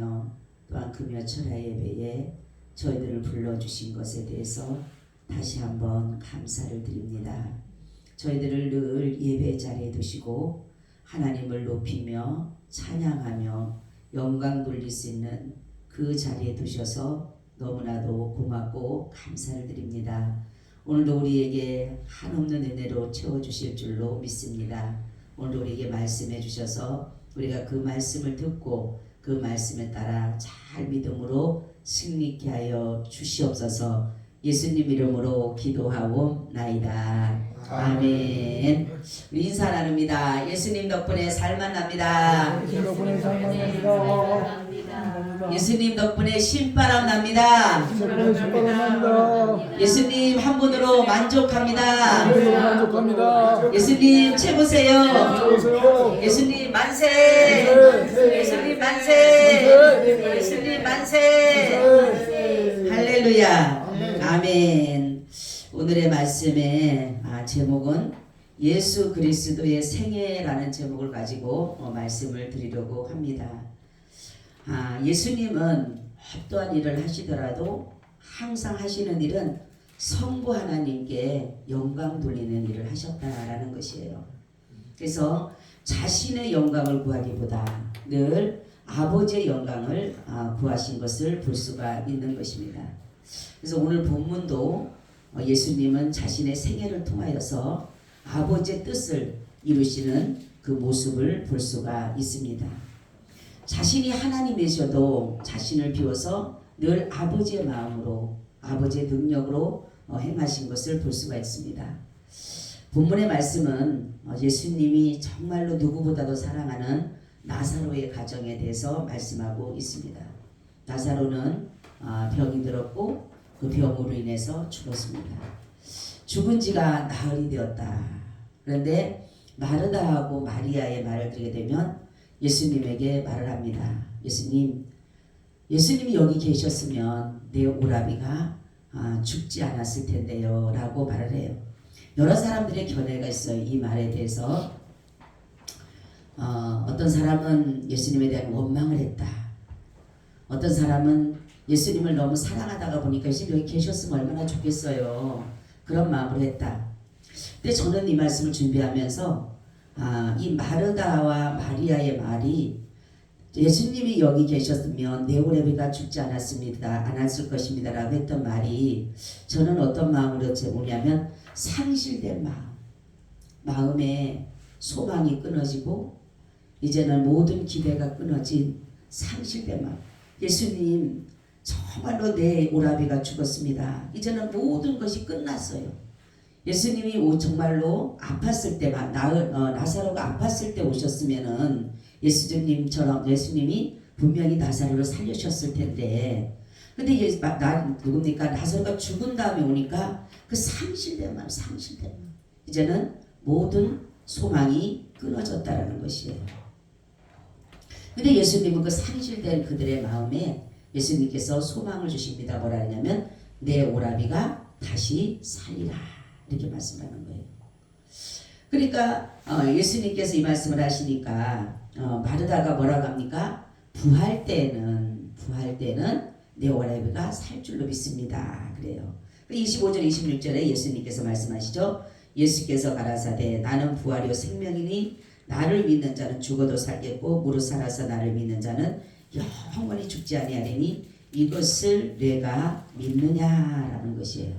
주시며 또한 금요 철야 예배에 저희들을 불러주신 것에 대해서 다시 한번 감사를 드립니다. 저희들을 늘 예배 자리에 두시고 하나님을 높이며 찬양하며 영광 돌릴 수 있는 그 자리에 두셔서 너무나도 고맙고 감사를 드립니다. 오늘도 우리에게 한없는 은혜로 채워주실 줄로 믿습니다. 오늘도 우리에게 말씀해 주셔서 우리가 그 말씀을 듣고 그 말씀에 따라 잘 믿음으로 승리케 하여 주시옵소서. 예수님 이름으로 기도하옵나이다. 아멘. 우리 인사 나눕니다. 예수님 덕분에 살만 납니다. 예수님 덕분에 신바람 납니다. 예수님 한 분으로 만족합니다. 예수님 최고세요. 예수님 만세. 예수님 만세. 예수님 만세. 할렐루야. 아멘. 오늘의 말씀의 제목은 예수 그리스도의 생애라는 제목을 가지고 말씀을 드리려고 합니다. 예수님은 어떠한 일을 하시더라도 항상 하시는 일은 성부 하나님께 영광 돌리는 일을 하셨다라는 것이에요. 그래서 자신의 영광을 구하기보다 늘 아버지의 영광을 구하신 것을 볼 수가 있는 것입니다. 그래서 오늘 본문도 예수님은 자신의 생애를 통하여서 아버지의 뜻을 이루시는 그 모습을 볼 수가 있습니다. 자신이 하나님이셔도 자신을 비워서 늘 아버지의 마음으로 아버지의 능력으로 행하신 것을 볼 수가 있습니다. 본문의 말씀은 예수님이 정말로 누구보다도 사랑하는 나사로의 가정에 대해서 말씀하고 있습니다. 나사로는 병이 들었고 그 병으로 인해서 죽었습니다. 죽은 지가 나흘이 되었다. 그런데 마르다하고 마리아의 말을 들게 되면 예수님에게 말을 합니다. 예수님이 여기 계셨으면 내 오라비가 죽지 않았을 텐데요 라고 말을 해요. 여러 사람들의 견해가 있어요. 이 말에 대해서 어떤 사람은 예수님에 대한 원망을 했다. 어떤 사람은 예수님을 너무 사랑하다가 보니까 예수님 여기 계셨으면 얼마나 좋겠어요. 그런 마음으로 했다. 근데 저는 이 말씀을 준비하면서 이 마르다와 마리아의 말이 예수님이 여기 계셨으면 내 오라비가 죽지 않았을 것입니다 라고 했던 말이 저는 어떤 마음으로 보냐면 상실된 마음에 소망이 끊어지고 이제는 모든 기대가 끊어진 상실된 마음. 예수님 정말로 내 오라비가 죽었습니다. 이제는 모든 것이 끝났어요. 예수님이 정말로 아팠을 때 나사로가 아팠을 때 오셨으면은 예수님이 분명히 나사로를 살려주셨을 텐데 근데 누굽니까? 나사로가 죽은 다음에 오니까 그 상실된 마음 이제는 모든 소망이 끊어졌다라는 것이에요. 근데 예수님은 그 상실된 그들의 마음에 예수님께서 소망을 주십니다. 뭐라 하냐면 내 오라비가 다시 살리라 이렇게 말씀하는 거예요. 그러니까 예수님께서 이 말씀을 하시니까 마르다가 뭐라고 합니까? 부활 때는 내 오라비가 살 줄로 믿습니다. 그래요. 25절 26절에 예수님께서 말씀하시죠. 예수께서 가라사대 나는 부활이요 생명이니 나를 믿는 자는 죽어도 살겠고 무릇 살아서 나를 믿는 자는 영원히 죽지 아니하리니 이것을 내가 믿느냐라는 것이에요.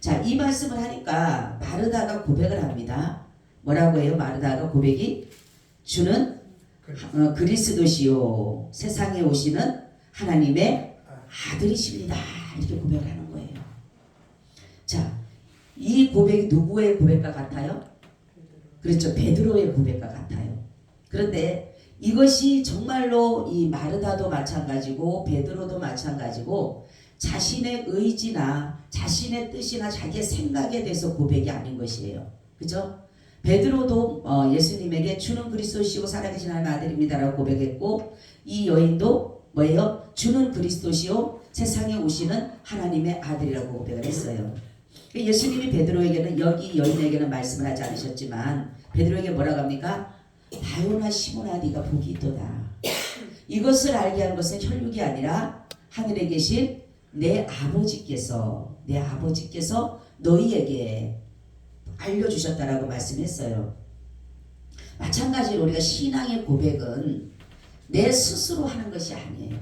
자, 이 말씀을 하니까 마르다가 고백을 합니다. 뭐라고 해요? 마르다가 고백이 주는 그리스도시요 세상에 오시는 하나님의 아들이십니다. 이렇게 고백을 하는 거예요. 자, 이 고백이 누구의 고백과 같아요? 그렇죠. 베드로의 고백과 같아요. 그런데 이것이 정말로 이 마르다도 마찬가지고 베드로도 마찬가지고 자신의 의지나 자신의 뜻이나 자기의 생각에 대해서 고백이 아닌 것이에요. 그죠? 베드로도 예수님에게 주는 그리스도시고 살아계신 하나님의 아들입니다라고 고백했고 이 여인도 뭐예요? 주는 그리스도시요 세상에 오시는 하나님의 아들이라고 고백을 했어요. 예수님이 베드로에게는 여기 여인에게는 말씀을 하지 않으셨지만 베드로에게 뭐라고 합니까? 바요나 시몬아 네가 복이 있도다. 이것을 알게 한 것은 혈육이 아니라 하늘에 계신 내 아버지께서 너희에게 알려주셨다라고 말씀했어요. 마찬가지로 우리가 신앙의 고백은 내 스스로 하는 것이 아니에요.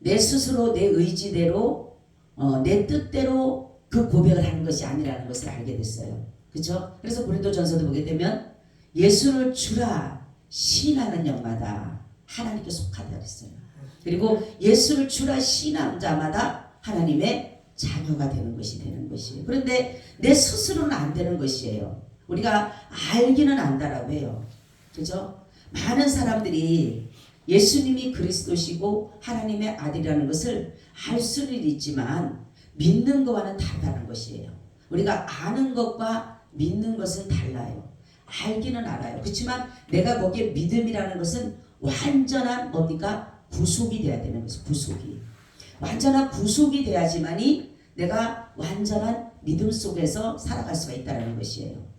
내 스스로 내 의지대로 내 뜻대로 그 고백을 하는 것이 아니라는 것을 알게 됐어요. 그렇죠? 그래서 고린도전서도 보게 되면 예수를 주라 신하는 영마다 하나님께 속하다 그랬어요. 그리고 예수를 주라 신하는 자마다 하나님의 자녀가 되는 것이에요. 그런데 내 스스로는 안 되는 것이에요. 우리가 알기는 안다라고 해요. 그죠? 많은 사람들이 예수님이 그리스도시고 하나님의 아들이라는 것을 알 수는 있지만 믿는 것과는 다르다는 것이에요. 우리가 아는 것과 믿는 것은 달라요. 알기는 알아요. 그렇지만 내가 거기에 믿음이라는 것은 완전한 뭡니까? 구속이 돼야 되는 것이죠. 구속이. 완전한 구속이 돼야지만이 내가 완전한 믿음 속에서 살아갈 수가 있다는 것이에요.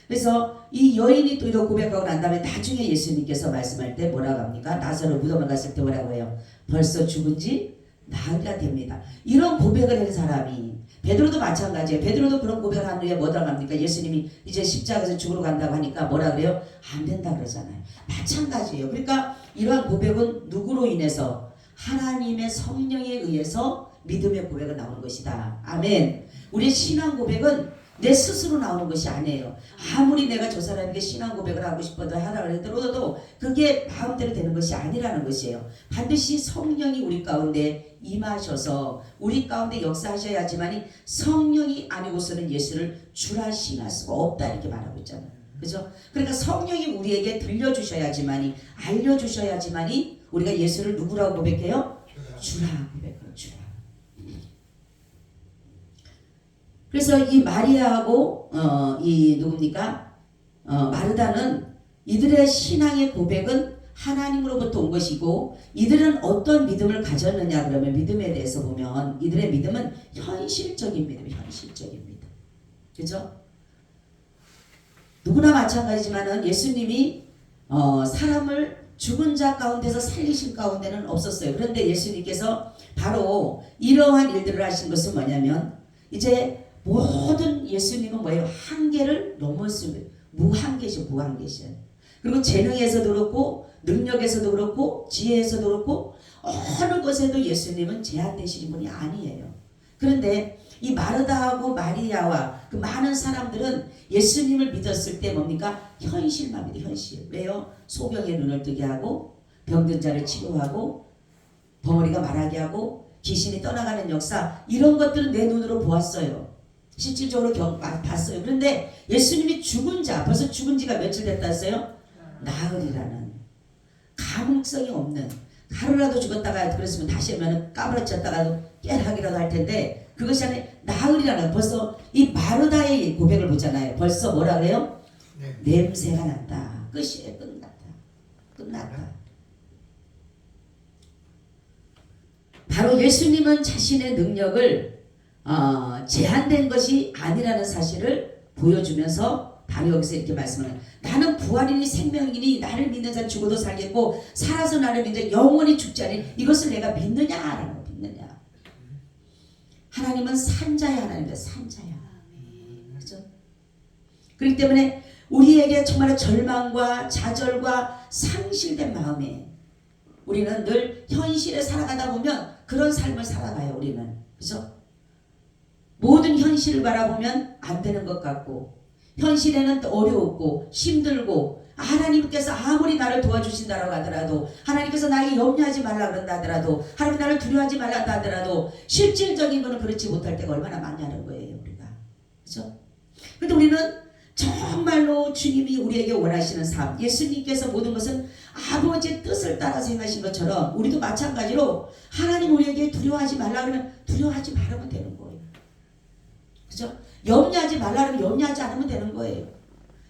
그래서 이 여인이 또 이런 고백하고 난 다음에 나중에 예수님께서 말씀할 때 뭐라고 합니까? 나사로 무덤을 갔을 때 뭐라고 해요? 벌써 죽은 지 나흘이나 됩니다. 이런 고백을 한 사람이 베드로도 마찬가지예요. 베드로도 그런 고백을 한 후에 뭐라고 합니까? 예수님이 이제 십자가에서 죽으러 간다고 하니까 뭐라 그래요? 안 된다 그러잖아요. 마찬가지예요. 그러니까 이러한 고백은 누구로 인해서? 하나님의 성령에 의해서 믿음의 고백이 나오는 것이다. 아멘. 우리의 신앙 고백은 내 스스로 나오는 것이 아니에요. 아무리 내가 저 사람에게 신앙 고백을 하고 싶어도 하라 그러더라도 그게 마음대로 되는 것이 아니라는 것이에요. 반드시 성령이 우리 가운데 임하셔서 우리 가운데 역사하셔야지만이 성령이 아니고서는 예수를 주라 신할 수가 없다 이렇게 말하고 있잖아요. 그죠? 그러니까 성령이 우리에게 들려주셔야지만이 알려주셔야지만이 우리가 예수를 누구라고 고백해요? 주라 고백해요. 주라. 그래서 이 마리아하고 이 누굽니까? 마르다는 이들의 신앙의 고백은 하나님으로부터 온 것이고 이들은 어떤 믿음을 가졌느냐 그러면 믿음에 대해서 보면 이들의 믿음은 현실적인 믿음이에요. 현실적인 믿음. 그죠? 누구나 마찬가지지만은 예수님이 사람을 죽은 자 가운데서 살리신 가운데는 없었어요. 그런데 예수님께서 바로 이러한 일들을 하신 것은 뭐냐면 이제 모든 예수님은 뭐예요? 한계를 넘었습니다. 무한계시죠. 무한계시죠. 그리고 재능에서도 그렇고 능력에서도 그렇고 지혜에서도 그렇고 어느 것에도 예수님은 제한되시는 분이 아니에요. 그런데 이 마르다하고 마리아와 그 많은 사람들은 예수님을 믿었을 때 뭡니까? 현실만 믿어요. 현실. 왜요? 소경의 눈을 뜨게 하고 병든 자를 치료하고 벙어리가 말하게 하고 귀신이 떠나가는 역사 이런 것들은 내 눈으로 보았어요. 실질적으로 봤어요. 그런데 예수님이 죽은 자 벌써 죽은 지가 며칠 됐다 했어요? 나흘이라는 가능성이 없는 하루라도 죽었다가 그랬으면 다시 하면 까무러쳤다가도 깨라하기라도 할 텐데 그것이 아니라 나흘이라는 벌써 이 마르다의 고백을 보잖아요. 벌써 뭐라 그래요? 네. 냄새가 난다. 끝이에요. 끝났다. 바로 예수님은 자신의 능력을 제한된 것이 아니라는 사실을 보여주면서 바로 여기서 이렇게 말씀하는 나는 부활이니 생명이니 나를 믿는 자는 죽어도 살겠고 살아서 나를 믿는 자 영원히 죽지 않으니 이것을 내가 믿느냐라는 거 믿느냐. 하나님은 산자의 하나님이다. 산자야. 그렇죠? 그렇기 때문에 우리에게 정말 절망과 좌절과 상실된 마음에 우리는 늘 현실에 살아가다 보면 그런 삶을 살아가요. 우리는. 그렇죠? 모든 현실을 바라보면 안 되는 것 같고 현실에는 어려웠고 힘들고 하나님께서 아무리 나를 도와주신다고 하더라도 하나님께서 나에게 염려하지 말라 그런다 하더라도 하나님 나를 두려워하지 말라 하더라도 실질적인 거는 그렇지 못할 때가 얼마나 많냐는 거예요. 우리가. 그렇죠? 그런데 우리는 정말로 주님이 우리에게 원하시는 삶 예수님께서 모든 것은 아버지의 뜻을 따라서 행하신 것처럼 우리도 마찬가지로 하나님 우리에게 두려워하지 말라 그러면 두려워하지 말으면 되는 거예요. 그죠? 염려하지 말라 그러면 염려하지 않으면 되는 거예요.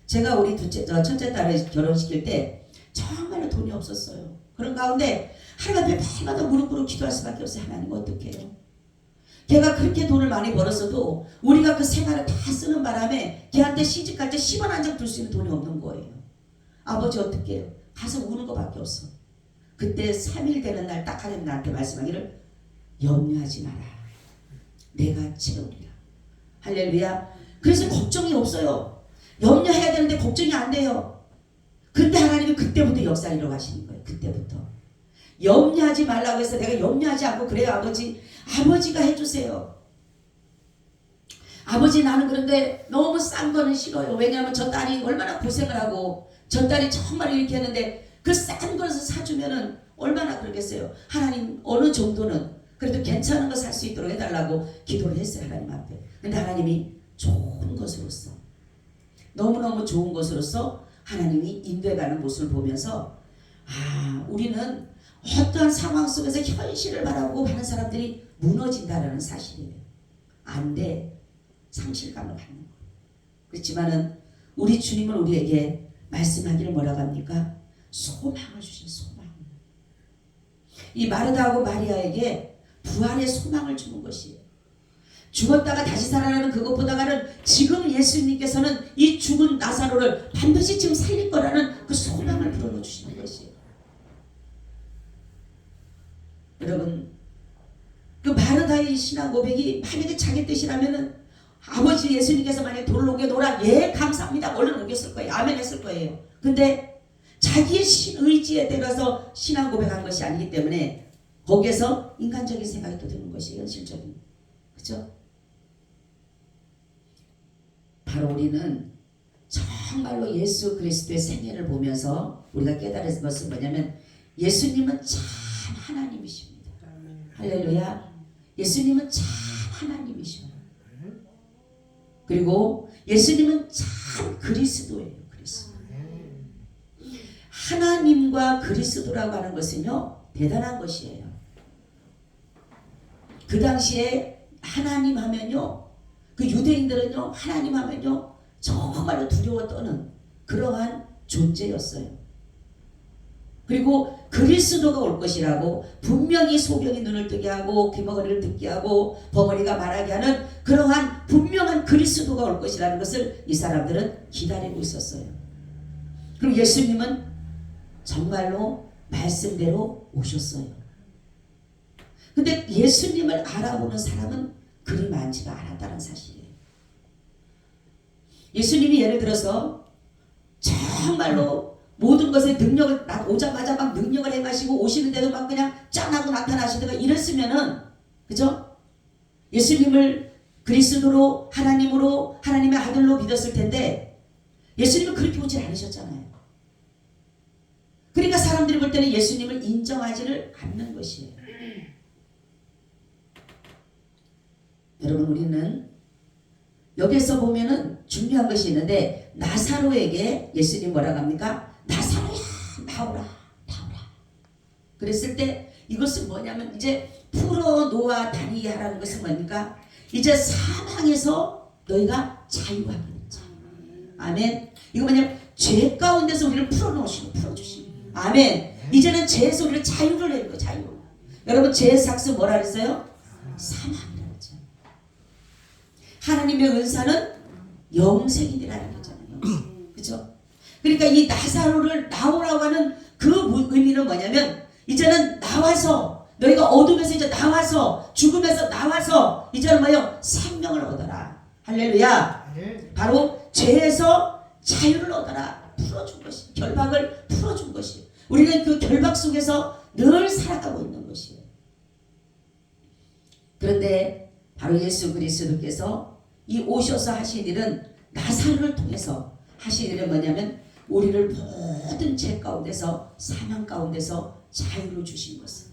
제가 우리 첫째 딸을 결혼시킬 때 정말로 돈이 없었어요. 그런 가운데 하나님 앞에 매일마다 무릎 꿇고 기도할 수밖에 없어요. 하나님 어떻게 해요? 걔가 그렇게 돈을 많이 벌었어도 우리가 그 생활을 다 쓰는 바람에 걔한테 시집갈 때 10원 한 장 줄 수 있는 돈이 없는 거예요. 아버지 어떻게 해요? 가서 우는 것밖에 없어. 그때 3일 되는 날 딱 하나님 나한테 말씀하기를 염려하지 마라. 내가 채우리라. 할렐루야. 그래서 걱정이 없어요. 염려해야 되는데 걱정이 안 돼요. 근데 하나님이 그때부터 역사를 일어가시는 거예요. 그때부터. 염려하지 말라고 해서 내가 염려하지 않고 그래요 아버지. 아버지가 해주세요. 아버지 나는 그런데 너무 싼 거는 싫어요. 왜냐하면 저 딸이 얼마나 고생을 하고 저 딸이 정말 이렇게 했는데 그 싼 것을 사주면은 얼마나 그러겠어요. 하나님 어느 정도는 그래도 괜찮은 거 살 수 있도록 해달라고 기도를 했어요. 하나님 앞에. 근데 하나님이 좋은 것으로서 너무너무 좋은 것으로서 하나님이 인도해가는 모습을 보면서 우리는 어떠한 상황 속에서 현실을 바라보고 하는 사람들이 무너진다라는 사실이에요. 안 돼. 상실감을 갖는 거예요. 그렇지만은 우리 주님은 우리에게 말씀하기를 뭐라고 합니까? 소망을 주신 소망. 이 마르다하고 마리아에게 부활의 소망을 주는 것이에요. 죽었다가 다시 살아나는 그것보다는 지금 예수님께서는 이 죽은 나사로를 반드시 지금 살릴 거라는 그 소망을 불어넣어 주시는 것이에요. 여러분, 그 마르다의 신앙 고백이 만약에 자기 뜻이라면은 아버지 예수님께서 만약에 돌을 옮겨놓으라, 예 감사합니다 얼른 옮겼을 거예요. 아멘 했을 거예요. 근데 자기의 의지에 따라서 신앙 고백한 것이 아니기 때문에 거기에서 인간적인 생각이 또 드는 것이 현실적인, 그죠? 바로 우리는 정말로 예수 그리스도의 생애를 보면서 우리가 깨달은 것은 뭐냐면 예수님은 참 하나님이십니다. 할렐루야. 예수님은 참 하나님이십니다. 그리고 예수님은 참 그리스도예요. 그리스도. 하나님과 그리스도라고 하는 것은요 대단한 것이에요. 그 당시에 하나님 하면요 그 유대인들은요 하나님 하면요 정말로 두려워 떠는 그러한 존재였어요. 그리고 그리스도가 올 것이라고 분명히 소경이 눈을 뜨게 하고 귀머거리를 듣게 하고 벙어리가 말하게 하는 그러한 분명한 그리스도가 올 것이라는 것을 이 사람들은 기다리고 있었어요. 그리고 예수님은 정말로 말씀대로 오셨어요. 근데 예수님을 알아보는 사람은 그리 많지가 않았다는 사실이에요. 예수님이 예를 들어서 정말로 모든 것에 능력을 오자마자 막 능력을 행하시고 오시는데도 막 그냥 짠하고 나타나시다가 이랬으면은 그죠? 예수님을 그리스도로 하나님으로 하나님의 아들로 믿었을 텐데 예수님은 그렇게 오지 않으셨잖아요. 그러니까 사람들이 볼 때는 예수님을 인정하지를 않는 것이에요. 여러분 우리는 여기서 보면은 중요한 것이 있는데 나사로에게 예수님 뭐라고 합니까? 나사로야 나오라 나오라. 그랬을 때 이것은 뭐냐면 이제 풀어놓아 다니게 하라는 것은 뭡니까? 이제 사망에서 너희가 자유하게 되자. 아멘. 이거 뭐냐면 죄 가운데서 우리를 풀어놓으시고 풀어주시고 아멘. 이제는 죄에서 우리를 자유를 내는 거예요. 자유. 여러분 죄의 삭스 뭐라 그랬어요? 사망이라고 했죠. 하나님의 은사는 영생이라는 거잖아요. 그죠? 그러니까 이 나사로를 나오라고 하는 그 의미는 뭐냐면 이제는 나와서 너희가 어둠에서 이제 나와서 죽음에서 나와서 이제는 뭐예요? 생명을 얻어라. 할렐루야. 바로 죄에서 자유를 얻어라. 풀어준 것이 결박을 풀어준 것이 우리는 그 결박 속에서 늘 살아가고 있는 것이에요. 그런데 바로 예수 그리스도께서 이 오셔서 하신 일은 나사로를 통해서 하신 일은 뭐냐면 우리를 모든 죄 가운데서 사망 가운데서 자유를 주신 것을.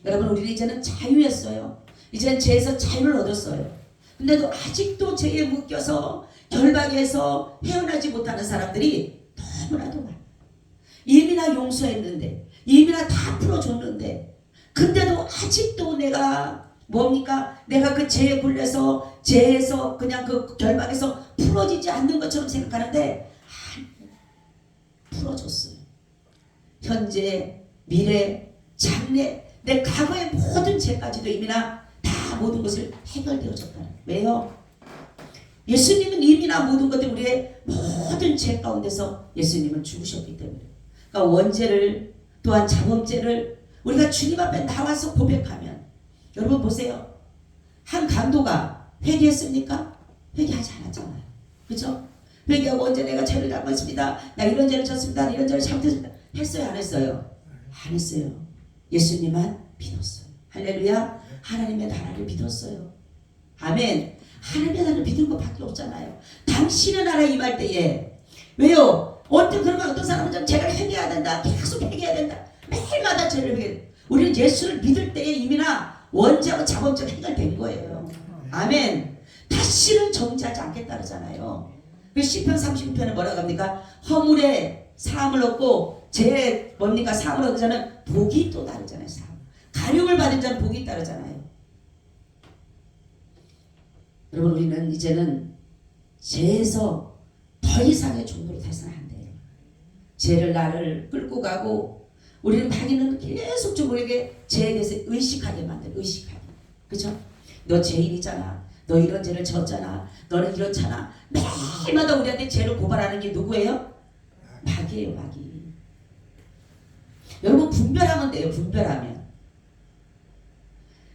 여러분 우리는 이제는 자유했어요. 이제는 죄에서 자유를 얻었어요. 근데도 아직도 죄에 묶여서 결박에서 헤어나지 못하는 사람들이 너무나도 많아요. 이미나 용서했는데 이미나 다 풀어줬는데 근데도 아직도 내가 뭡니까? 내가 그 죄에 굴려서 죄에서 그냥 그 결박에서 풀어지지 않는 것처럼 생각하는데 풀어줬어요. 현재, 미래, 장래, 내 과거의 모든 죄까지도 이미나 다 모든 것을 해결되어졌다. 왜요? 예수님은 이미나 모든 것들 우리의 모든 죄 가운데서 예수님은 죽으셨기 때문에. 그러니까 원죄를 또한 자범죄를 우리가 주님 앞에 나와서 고백하면, 여러분 보세요. 한 강도가 회개했습니까? 회개하지 않았잖아요. 그렇죠? 회개하고 언제 내가 죄를 잘못했습니다. 나 이런 죄를 졌습니다. 이런 죄를 잘못했습니다. 했어요? 안 했어요? 안 했어요. 예수님만 믿었어요. 할렐루야. 하나님의 나라를 믿었어요. 아멘. 하나님의 나라를 믿은 것밖에 없잖아요. 당신의 나라에 임할 때에, 왜요? 어떤 사람은 좀 죄를 회개해야 된다. 계속 회개해야 된다. 매일마다 죄를 회개해야 된다. 우리는 예수를 믿을 때에 이미나 원죄하고 자범죄가 해결된 거예요. 아멘. 다시는 정죄하지 않겠다 그러잖아요. 그 시편 36편에 뭐라고 합니까? 허물에 사함을 얻고 죄에 뭡니까? 사함을 얻은 자는 복이 또 다르잖아요. 사함. 가림을 받은 자는 복이 따르잖아요. 여러분, 우리는 이제는 죄에서 더 이상의 종로로 돼서는 안 돼요. 죄를 나를 끌고 가고, 우리는 자기는 계속적으로 우리에게 죄에 대해서 의식하게 만들어요. 의식하게. 그죠? 너 죄인이잖아. 너 이런 죄를 졌잖아. 너는 이렇잖아. 매일마다 우리한테 죄를 고발하는 게 누구예요? 마귀예요. 마귀. 여러분, 분별하면 돼요. 분별하면.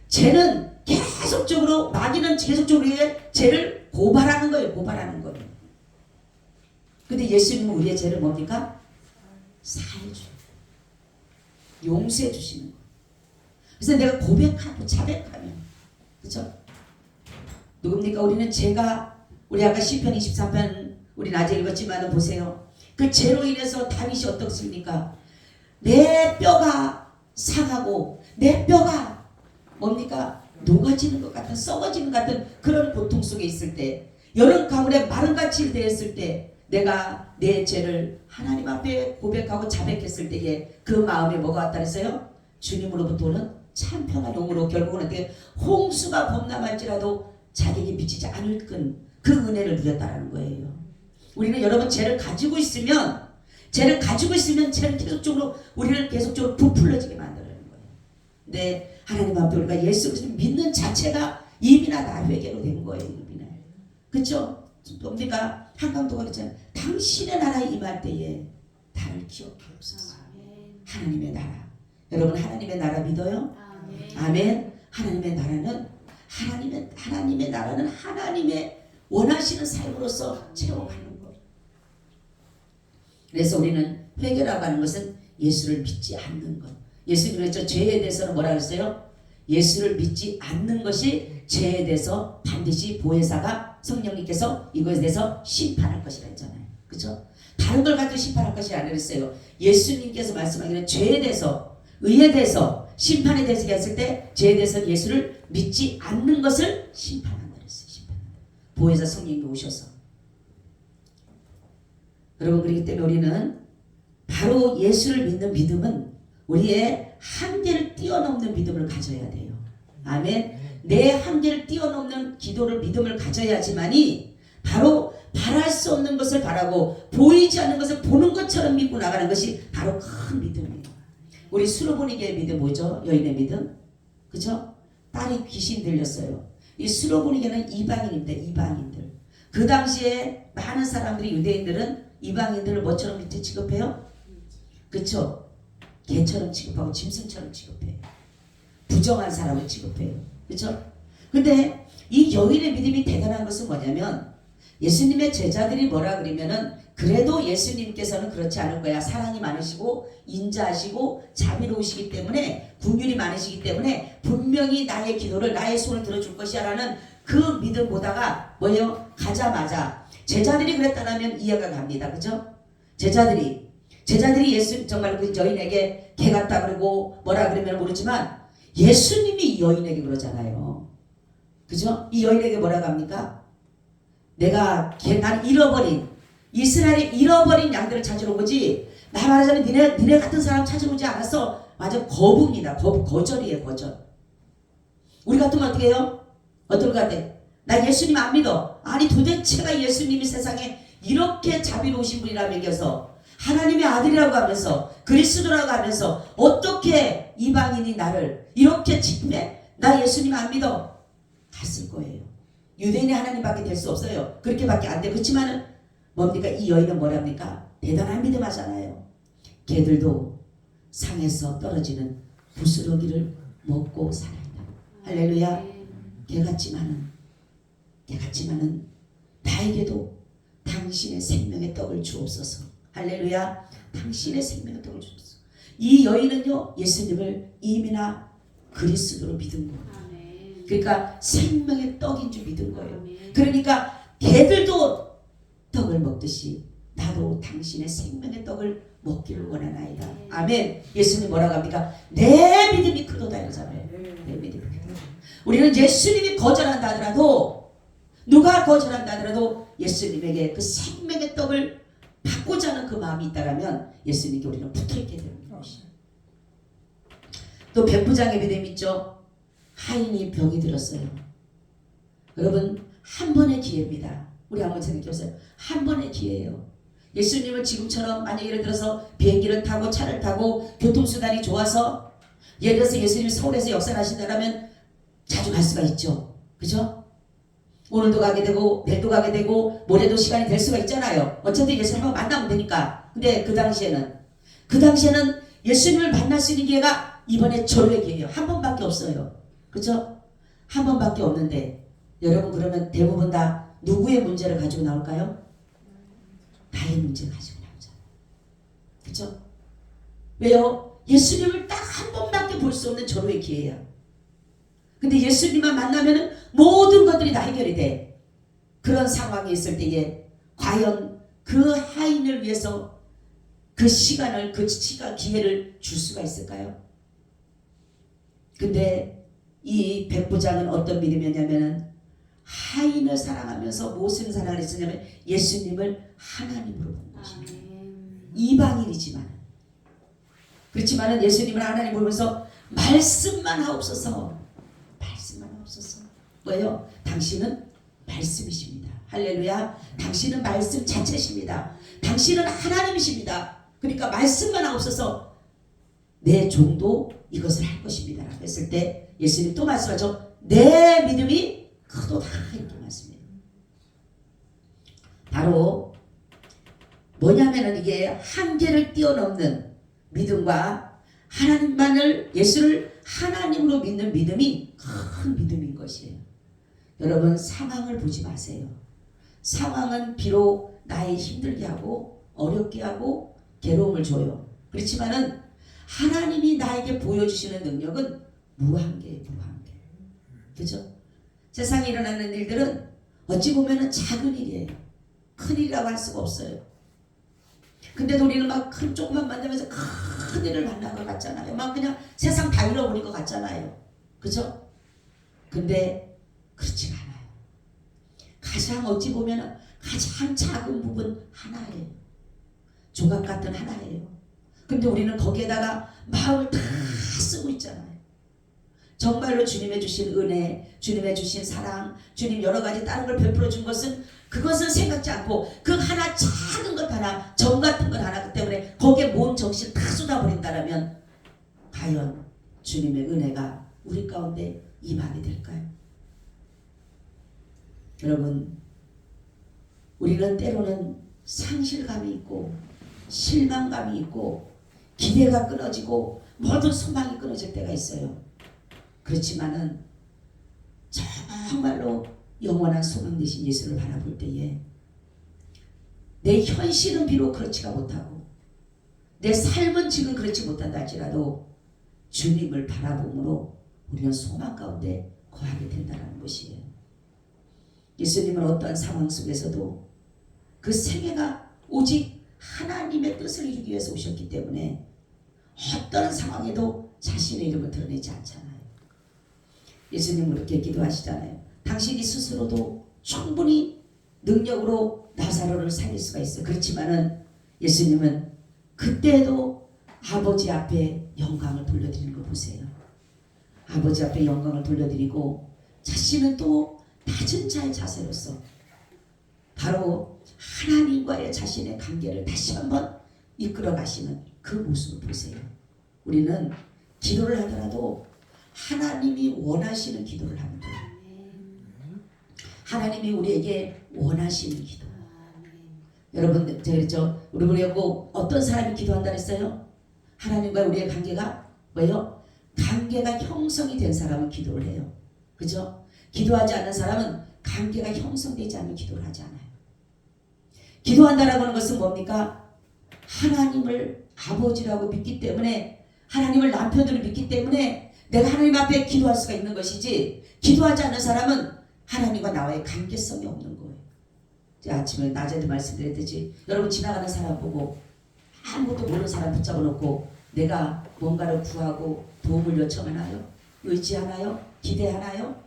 죄는 계속적으로, 마귀는 계속적으로 우리에게 죄를 고발하는 거예요. 고발하는 거예요. 근데 예수님은 우리의 죄를 뭡니까? 사해 줘요. 용서해 주시는 거예요. 그래서 내가 고백하고 자백하면, 그렇죠? 누굽니까? 우리는 죄가, 우리 아까 시편 23편 우리 낮에 읽었지만 보세요. 그 죄로 인해서 다윗이 어떻습니까? 내 뼈가 상하고 내 뼈가 뭡니까? 녹아지는 것 같은, 썩어지는 것 같은 그런 고통 속에 있을 때, 여름 가을에 마른같이 되었을 때, 내가 내 죄를 하나님 앞에 고백하고 자백했을 때에 그 마음에 뭐가 왔다 그랬어요? 주님으로부터 오는 참 평안 용으로 결국은 어떻게 홍수가 범람할지라도 자기에게 미치지 않을 그 은혜를 누렸다는 거예요. 우리는 여러분 죄를 가지고 있으면 죄를 계속적으로 우리를 계속적으로 부풀려지게 만들어내는 거예요. 근데 하나님 앞에 우리가 예수 그리스도 믿는 자체가 이미나 다 회개로 된 거예요. 이미나. 그렇죠? 뭡니까? 한강도가 그랬잖아요. 당신의 나라에 임할 때에 나를 기억하옵소서. 하나님의 나라. 여러분, 하나님의 나라 믿어요? 아멘. 하나님의 나라는 하나님의 원하시는 삶으로서 채워가는 거예요. 그래서 우리는 회개라고 하는 것은 예수를 믿지 않는 것. 예수님이 그랬죠. 죄에 대해서는 뭐라 그랬어요? 예수를 믿지 않는 것이 죄에 대해서 반드시 보혜사가 성령님께서 이것에 대해서 심판할 것이라 했잖아요. 그렇죠? 다른 걸 가지고 심판할 것이 아니라 그랬어요. 예수님께서 말씀하기는 죄에 대해서, 의에 대해서, 심판에 대해서 했을 때 죄에 대해서 예수를 믿지 않는 것을 심판한다 그랬어요. 심판한다. 보혜사 성령님이 오셔서. 여러분, 그렇기 때문에 우리는 바로 예수를 믿는 믿음은 우리의 한계를 뛰어넘는 믿음을 가져야 돼요. 아멘. 내 한계를 뛰어넘는 기도를, 믿음을 가져야지만이 바로 바랄 수 없는 것을 바라고 보이지 않는 것을 보는 것처럼 믿고 나가는 것이 바로 큰 믿음이에요. 우리 수로보니게의 믿음 뭐죠? 여인의 믿음. 그죠? 딸이 귀신 들렸어요. 이 수로보니게는 이방인입니다. 이방인들. 그 당시에 많은 사람들이, 유대인들은 이방인들을 뭐처럼 밑에 취급해요? 그쵸? 개처럼 취급하고 짐승처럼 취급해요. 부정한 사람을 취급해요. 그쵸? 근데 이 여인의 믿음이 대단한 것은 뭐냐면, 예수님의 제자들이 뭐라 그러면은 그래도 예수님께서는 그렇지 않을 거야. 사랑이 많으시고 인자하시고 자비로우시기 때문에, 긍휼이 많으시기 때문에 분명히 나의 기도를, 나의 소원을 들어줄 것이야 라는 그 믿음 보다가 뭐예요? 가자마자 제자들이 그랬다면 이해가 갑니다. 그죠? 제자들이 예수 정말 그 여인에게 개 같다 그러고 뭐라 그러면 모르지만 예수님이 이 여인에게 그러잖아요. 그죠? 이 여인에게 뭐라고 합니까? 난 이스라엘의 잃어버린 양들을 찾으러 오지, 나 말하자면 니네 같은 사람 찾으러 오지 않았어. 완전 거부입니다. 거절이에요. 거절. 우리 같으면 어떻게 해요? 어떨 것 같아? 나 예수님 안 믿어. 아니, 도대체가 예수님이 세상에 이렇게 자비로우신 분이라 먹여서, 하나님의 아들이라고 하면서, 그리스도라고 하면서 어떻게 이방인이 나를 이렇게 짓해? 나 예수님 안 믿어. 갔을 거예요. 유대인이 하나님밖에 될 수 없어요. 그렇게밖에 안 돼. 그렇지만은 뭡니까? 이 여인은 뭐랍니까? 대단한 믿음 하잖아요. 걔들도 상에서 떨어지는 부스러기를 먹고 살아있다. 할렐루야. 개같지만은 나에게도 당신의 생명의 떡을 주옵소서. 할렐루야. 당신의 생명의 떡을 주옵소서. 이 여인은요, 예수님을 이미나 그리스도로 믿은 거예요. 그러니까 생명의 떡인 줄 믿은 거예요. 그러니까 개들도 떡을 먹듯이 나도 당신의 생명의 떡을 먹기를 원하나이다. 아멘. 예수님 뭐라고 합니까? 내 믿음이 크도다 이러잖아요. 내 믿음이 크도다. 우리는 예수님이 거절한다 하더라도, 누가 거절한다 하더라도 예수님에게 그 생명의 떡을 받고자 하는 그 마음이 있다면 예수님께 우리는 붙어있게 되는 것이에요. 또 백부장의 믿음 있죠. 하인이 병이 들었어요. 여러분, 한 번의 기회입니다. 우리 한번 생각해보세요. 한 번의 기회예요. 예수님은 지금처럼 만약 예를 들어서 비행기를 타고 차를 타고 교통수단이 좋아서, 예를 들어서 예수님이 서울에서 역사를 하신다면 자주 갈 수가 있죠. 그죠? 오늘도 가게 되고 내일도 가게 되고 모레도 시간이 될 수가 있잖아요. 어쨌든 예수님 한번 만나면 되니까. 근데 그 당시에는 예수님을 만날 수 있는 기회가 이번에 절호의 기회예요. 한 번밖에 없어요. 그죠? 한 번밖에 없는데 여러분, 그러면 대부분 다 누구의 문제를 가지고 나올까요? 나의 문제를 가지고 나오잖아요. 그죠? 왜요? 예수님을 딱 한 번밖에 볼 수 없는 절호의 기회야. 근데 예수님만 만나면 모든 것들이 다 해결이 돼. 그런 상황이 있을 때에 과연 그 하인을 위해서 그 시간을, 기회를 줄 수가 있을까요? 근데 이 백부장은 어떤 믿음이었냐면, 하인을 사랑하면서 무슨 사랑을 했었냐면 예수님을 하나님으로 본 것입니다. 이방인이지만, 그렇지만은 예수님을 하나님으로 보면서 말씀만 하옵소서. 뭐예요? 당신은 말씀이십니다. 할렐루야. 당신은 말씀 자체십니다. 당신은 하나님이십니다. 그러니까 말씀만 하옵소서. 내 종도 이것을 할 것입니다 라고 했을 때 예수님 또 말씀하죠. 내 믿음이 크도다 이렇게 말씀해요. 바로 뭐냐면은 이게 한계를 뛰어넘는 믿음과 하나님만을, 예수를 하나님으로 믿는 믿음이 큰 믿음인 것이에요. 여러분, 상황을 보지 마세요. 상황은 비록 나의 힘들게 하고 어렵게 하고 괴로움을 줘요. 그렇지만은 하나님이 나에게 보여주시는 능력은 무한계예요. 무한계. 그죠? 세상에 일어나는 일들은 어찌 보면은 작은 일이에요. 큰 일이라고 할 수가 없어요. 근데도 우리는 막 큰 조금만 만나면서 큰 일을 만난 것 같잖아요. 막 그냥 세상 다 잃어버린 것 같잖아요. 그죠? 근데 그렇지가 않아요. 가장 어찌 보면 가장 작은 부분 하나예요. 조각 같은 하나예요. 근데 우리는 거기에다가 마음을 다 쓰고 있잖아요. 정말로 주님의 주신 은혜, 주님의 주신 사랑, 주님 여러 가지 다른 걸 베풀어 준 것은, 그것은 생각지 않고 그 하나, 작은 것 하나, 점 같은 것 하나, 그 때문에 거기에 모든 정신 다 쏟아버린다면 과연 주님의 은혜가 우리 가운데 임하게 될까요? 여러분, 우리는 때로는 상실감이 있고 실망감이 있고 기대가 끊어지고 모든 소망이 끊어질 때가 있어요. 그렇지만은 정말로 영원한 소망 되신 예수를 바라볼 때에 내 현실은 비록 그렇지가 못하고 내 삶은 지금 그렇지 못한다 할지라도 주님을 바라봄으로 우리는 소망 가운데 거하게 된다는 것이에요. 예수님은 어떠한 상황 속에서도 그 생애가 오직 하나님의 뜻을 이루기 위해서 오셨기 때문에 어떤 상황에도 자신의 이름을 드러내지 않잖아요. 예수님은 그렇게 기도하시잖아요. 당신이 스스로도 충분히 능력으로 나사로를 살릴 수가 있어요. 그렇지만은 예수님은 그때도 아버지 앞에 영광을 돌려드리는 거 보세요. 아버지 앞에 영광을 돌려드리고 자신은 또 낮은 자의 자세로서 바로 하나님과의 자신의 관계를 다시 한번 이끌어 가시는 그 모습을 보세요. 우리는 기도를 하더라도 하나님이 원하시는 기도를 하면 돼요. 하나님이 우리에게 원하시는 기도. 여러분, 우리 보고 어떤 사람이 기도한다 그랬어요? 하나님과 우리의 관계가 뭐예요? 관계가 형성이 된 사람은 기도를 해요. 그죠? 기도하지 않는 사람은 관계가 형성되지 않는 기도를 하지 않아요. 기도한다라고 하는 것은 뭡니까? 하나님을 아버지라고 믿기 때문에, 하나님을 남편으로 믿기 때문에 내가 하나님 앞에 기도할 수가 있는 것이지, 기도하지 않는 사람은 하나님과 나와의 관계성이 없는 거예요. 아침에 낮에도 말씀드렸듯이 여러분 지나가는 사람 보고 아무것도 모르는 사람 붙잡아 놓고 내가 뭔가를 구하고 도움을 요청하나요? 의지하나요? 기대하나요?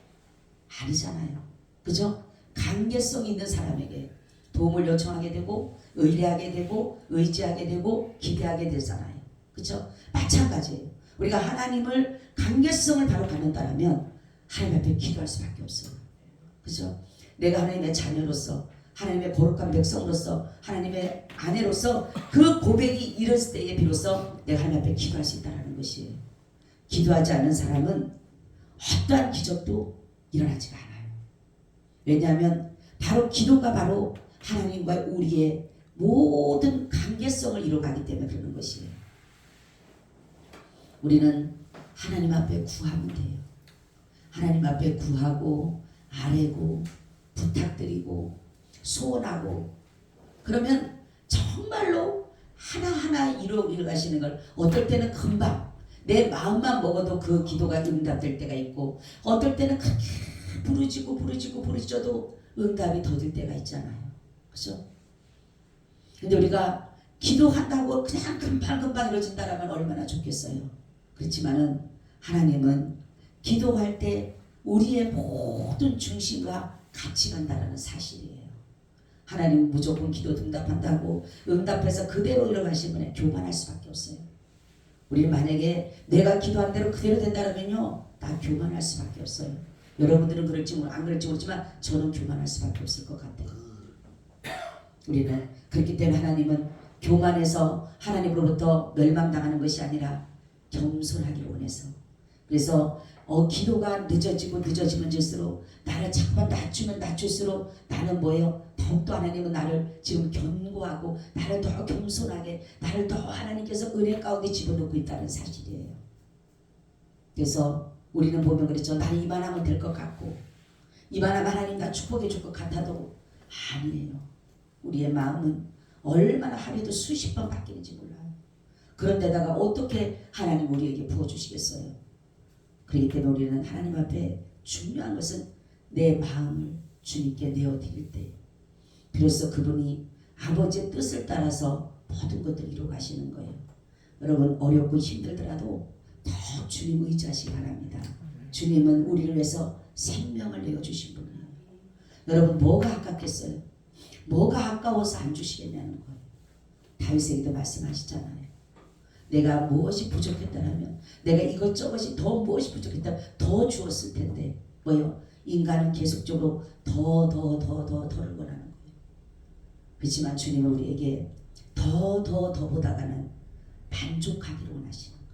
아니잖아요. 그죠? 관계성 있는 사람에게 도움을 요청하게 되고 의뢰하게 되고 의지하게 되고 기대하게 되잖아요. 그죠? 마찬가지예요. 우리가 하나님을 관계성을 바로 갖는다면 하나님 앞에 기도할 수밖에 없어요. 그죠? 내가 하나님의 자녀로서, 하나님의 거룩한 백성으로서, 하나님의 아내로서 그 고백이 이뤘을 때에 비로소 내가 하나님 앞에 기도할 수 있다는 것이에요. 기도하지 않는 사람은 어떠한 기적도 일어나지가 않아요. 왜냐하면 바로 기도가 바로 하나님과 우리의 모든 관계성을 이루어가기 때문에 그러는 것이에요. 우리는 하나님 앞에 구하면 돼요. 하나님 앞에 구하고 아뢰고 부탁드리고 소원하고 그러면 정말로 하나하나 이루어가시는 걸, 어떨 때는 금방 내 마음만 먹어도 그 기도가 응답될 때가 있고, 어떨 때는 그렇게 부르짖어도 응답이 더딜 때가 있잖아요. 그죠? 근데 우리가 기도한다고 그냥 금방 이루어진다라면 얼마나 좋겠어요. 그렇지만은 하나님은 기도할 때 우리의 모든 중심과 같이 간다라는 사실이에요. 하나님은 무조건 기도 응답한다고 응답해서 그대로 일어나신 분에 교만할 수밖에 없어요. 우리 만약에 내가 기도한 대로 그대로 된다면요, 나 교만할 수밖에 없어요. 여러분들은 그럴지 안 그럴지 모르지만 저는 교만할 수밖에 없을 것 같아요. 우리는 그렇기 때문에 하나님은 교만해서 하나님으로부터 멸망당하는 것이 아니라 겸손하기를 원해서, 그래서 기도가 늦어지면 질수록 나를 자꾸만 낮출수록 나는 뭐예요? 더욱더 하나님은 나를 지금 견고하고 나를 더 겸손하게, 나를 더 하나님께서 은혜 가운데 집어넣고 있다는 사실이에요. 그래서 우리는 보면 그렇죠. 나는 이만하면 될 것 같고, 이만하면 하나님 나 축복해 줄 것 같아도 아니에요. 우리의 마음은 얼마나 하루에도 수십 번 바뀌는지 몰라요. 그런데다가 어떻게 하나님 우리에게 부어주시겠어요? 그렇기 때문에 우리는 하나님 앞에 중요한 것은 내 마음을 주님께 내어드릴 때 비로소 그분이 아버지의 뜻을 따라서 모든 것들을 이루어 가시는 거예요. 여러분 어렵고 힘들더라도 더 주님 의지하시기 바랍니다. 주님은 우리를 위해서 생명을 내어주신 분이에요. 여러분 뭐가 아깝겠어요? 뭐가 아까워서 안 주시겠냐는 거예요. 다윗에게도 말씀하시잖아요. 내가 무엇이 부족했다면, 내가 이것저것이 더 무엇이 부족했다면 더 주었을 텐데, 뭐요? 인간은 계속적으로 더를 원하는 거예요. 그렇지만 주님은 우리에게 더보다가는 만족하기를 원하시는 거예요.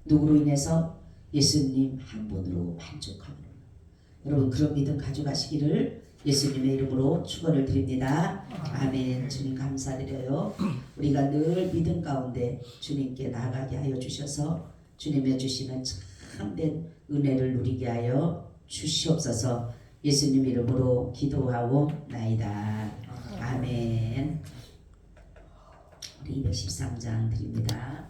누구로 인해서? 예수님 한 분으로 만족하기를 원해요. 여러분 그런 믿음 가져가시기를 예수님의 이름으로 축원을 드립니다. 아멘. 주님 감사드려요. 우리가 늘 믿음 가운데 주님께 나아가게 하여 주셔서 주님의 주시는 참된 은혜를 누리게 하여 주시옵소서. 예수님 이름으로 기도하고 나이다. 아멘. 우리 213장 드립니다.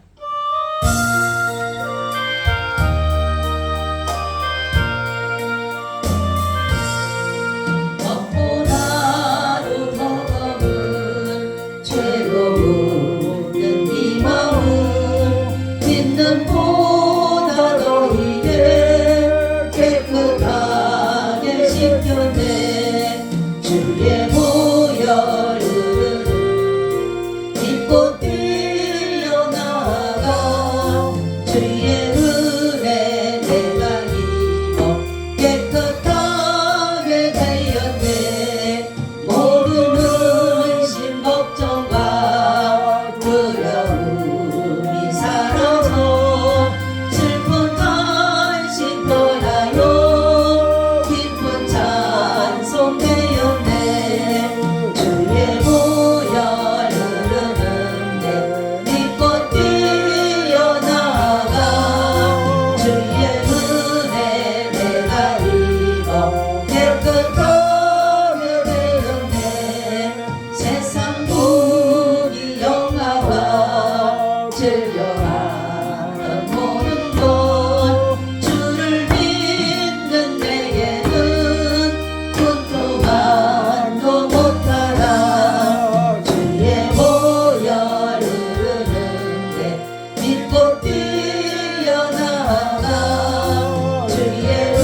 위에